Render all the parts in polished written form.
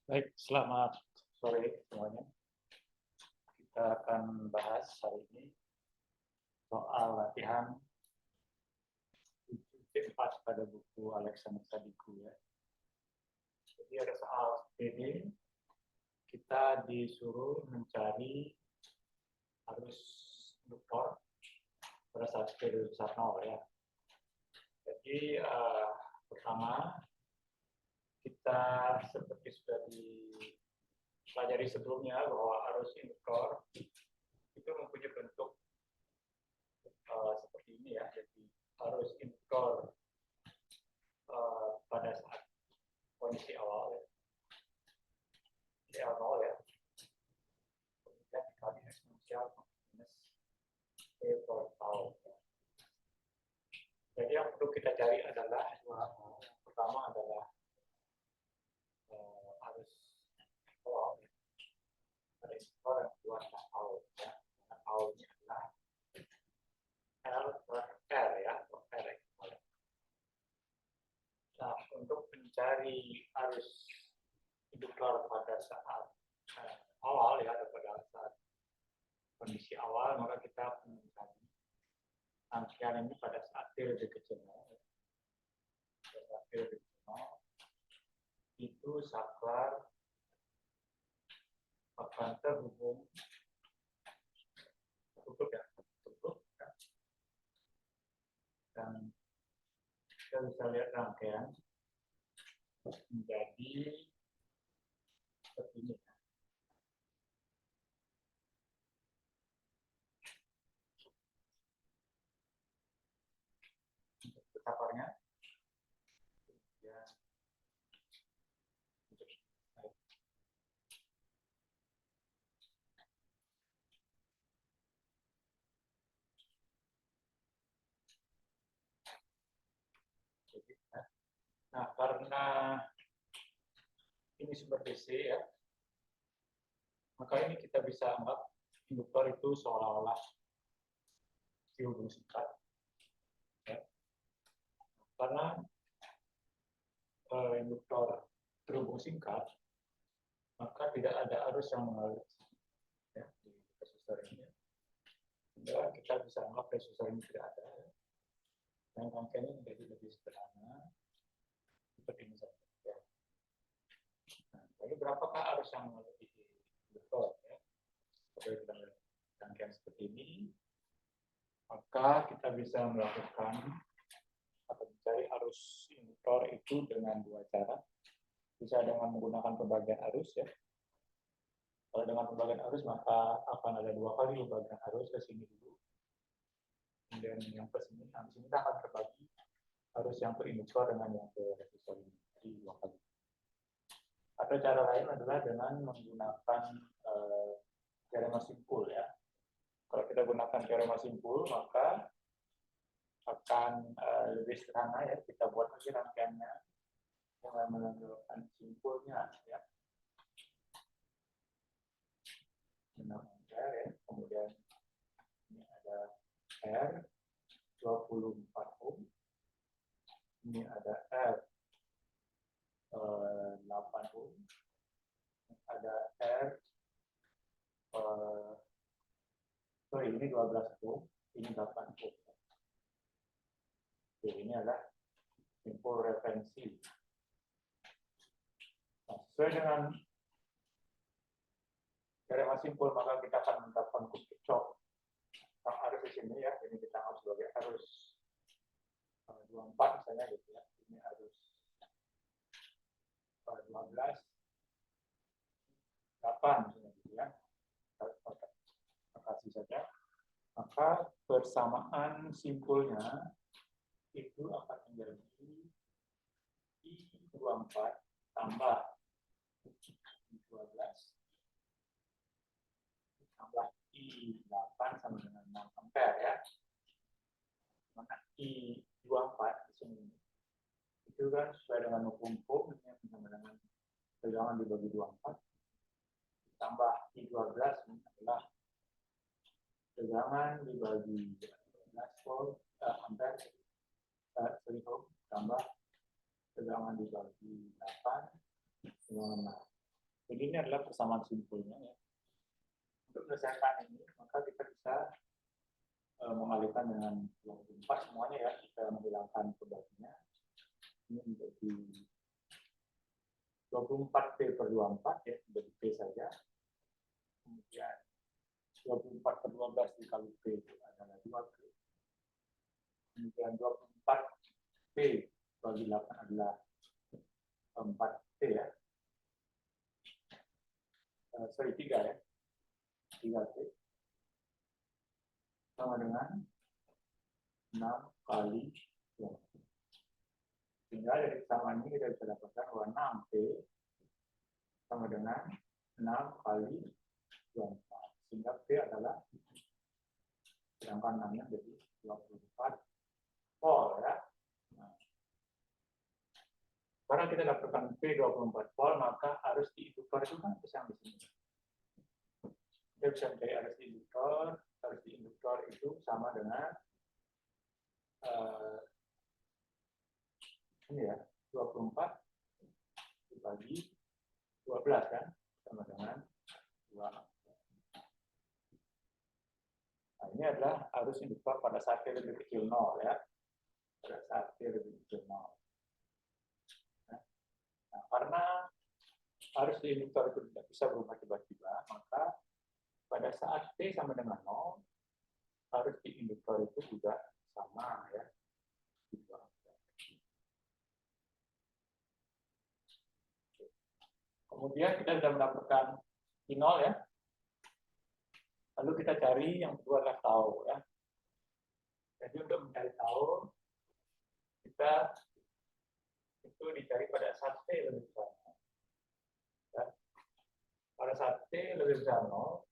Baik, selamat sore semuanya. Kita akan bahas hari ini soal latihan 4 pada buku Alexander Sadiku ya. Jadi ada soal seperti ini, kita disuruh mencari arus induktor pada saat periode besar 0 ya. Jadi pertama kita seperti sudah dipelajari sebelumnya bahwa arus induktor itu mempunyai bentuk seperti ini ya. Jadi arus induktor pada saat kondisi awal ya, di awal ya, kemudian dikali eksponensial minus e per tau. Jadi yang perlu kita cari adalah yang pertama adalah arus awal ya. Ada induktor yang kedua adalah tau ya. Tau ini adalah L per R ya, per R. Nah, untuk mencari arus induktor pada saat awal ya, pada saat kondisi awal, maka kita mencari rangkaian ini pada saat periode kecil. Pada saat periode kecil itu saklar akan terhubung tertutup ya, dan kita bisa lihat rangkaian menjadi seperti ini. Untuk sakarnya, ya, nah karena ini sumber DC ya, maka ini kita bisa anggap induktor itu seolah-olah dihubung singkat ya. Karena induktor terhubung singkat, maka tidak ada arus yang mengalir ya, di resistor ini. Sehingga kita bisa anggap resistor ini tidak ada. Ya. Dan rangkaiannya menjadi lebih sederhana seperti ini saja. Ya. Nah, lalu berapakah arus yang mengalir di induktor? Ya? Seperti rangkaian seperti ini, maka kita bisa melakukan atau mencari arus induktor itu dengan dua cara. Bisa dengan menggunakan pembagian arus ya. Kalau dengan pembagian arus maka akan ada dua kali pembagian arus ke sini dulu. Kemudian yang ke sini, habis ini kita akan terbagi arus yang ke induktor dengan yang ke resistor ini. Jadi dua kali. Atau cara lain adalah dengan menggunakan teorema simpul ya. Kalau kita gunakan teorema simpul maka akan lebih sederhana ya. Kita buat lagi rangkaiannya dengan menggunakan simpulnya ya. R, ya. Kemudian ini ada R 24 ohm, ini ada R 8 ohm, ada R ini 12 ohm, ini 8 ohm. Oke, ini adalah simpul referensi. Nah, sesuai dengan teorema simpul maka kita akan mendapatkan Kirchhoff arus di sini ya. Ini kita anggap sebagai arus 24 misalnya gitu ya. Ini arus 12 8 misalnya gitu ya. Kasih saja. Maka persamaan simpulnya itu akan menjadi I24 tambah I12 tambah I8 sama dengan 6 ampere ya. Maka I24 di sini itu kan sesuai dengan hukum Ohm sama dengan tegangan dibagi 24 tambah I12 ini adalah tegangan dibagi 12 volt ampere tambah tegangan dibagi 8 dengan ini adalah persamaan simpulnya ya. Untuk menyelesaikan ini, maka kita bisa mengalihkan dengan 24 semuanya ya, kita menghilangkan pembaginya. Ini menjadi 24P per 24 ya, menjadi P saja. Kemudian 24 per 12 dikali P itu adalah 2P. Kemudian 24P bagi 8 adalah 4P ya. 3 ya. 3P. Sama dengan 6 kali 2. Sehingga dari persamaan ini kita bisa dapatkan bahwa 6P sama dengan 6 kali 24. Sehingga P adalah, sedangkan 6-nya jadi 24 volt ya. Nah, karena kita dapatkan P 24 volt, maka arus di induktor itu kan bisa di sini. Kita bisa mencari arus di induktor. Arus di induktor itu sama dengan ini ya, 24 dibagi 12 kan, sama dengan 2. Nah, ini adalah arus induktor pada saat T lebih kecil 0 ya. Pada saat T lebih kecil 0. Nah, karena arus di induktor itu tidak bisa berubah tiba-tiba, maka pada saat T sama dengan 0, arus di induktor itu juga sama ya. Kemudian kita sudah mendapatkan I0 ya. Lalu kita cari yang kedua adalah tau ya. Jadi untuk mencari tau, kita itu dicari pada saat T lebih besar. Ya. Pada saat T lebih besar 0,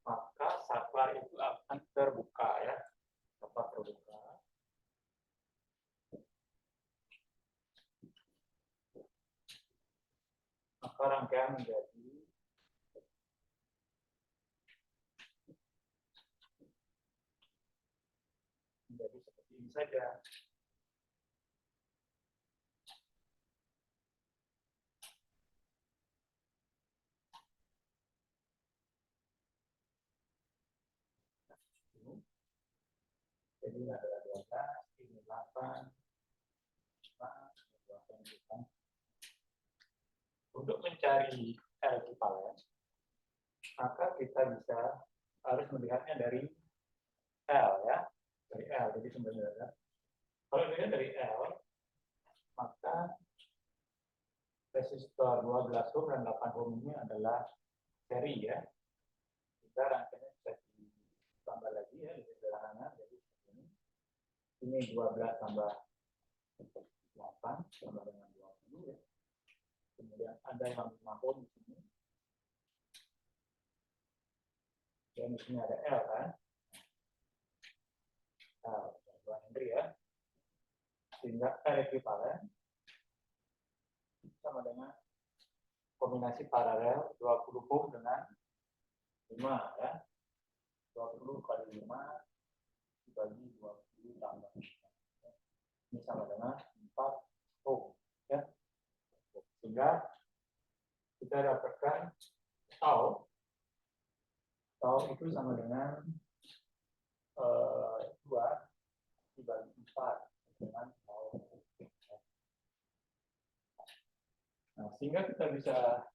maka saklar itu akan terbuka ya. Dapat terbuka. Maka rangkaian menjadi seperti ini saja. Jadi ada 12, ini 8, 5, 8. Untuk mencari R ekivalen, maka kita harus melihatnya dari L ya, dari L. Jadi sebenarnya kalau dilihat dari L, maka resistor 12 ohm dan 8 ohm ini adalah seri ya. Kita rangkaiannya bisa ditambah lagi ya, lebih sederhana. Jadi ini 12 tambah 8 sama dengan 20 ya. Kemudian ada yang 5 ohm di sini. Dan di sini ada L kan. L, 2 Henry ya. Sehingga R ekivalen sama dengan kombinasi paralel 20 ohm dengan 5 ya. 20 kali 5 dibagi 20 tambah 5. Ini sama dengan 4 ohm ya. Sehingga kita dapatkan tau itu sama dengan 2 dibagi 4 dengan tau. Nah, sehingga kita bisa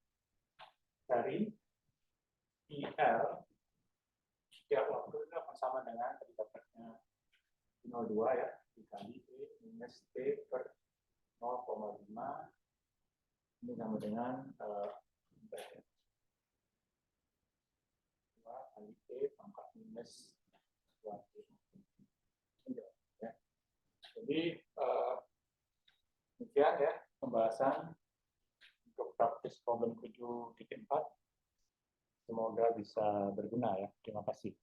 cari IL setiap waktu itu akan sama dengan tadi dapatnya 0,2 ya, dikali T minus T per 0,5. Ini sama dengan 2 kali T pangkat minus 2T. Ya. Jadi demikian ya pembahasan untuk praktis problem 7.4. Semoga bisa berguna ya. Terima kasih.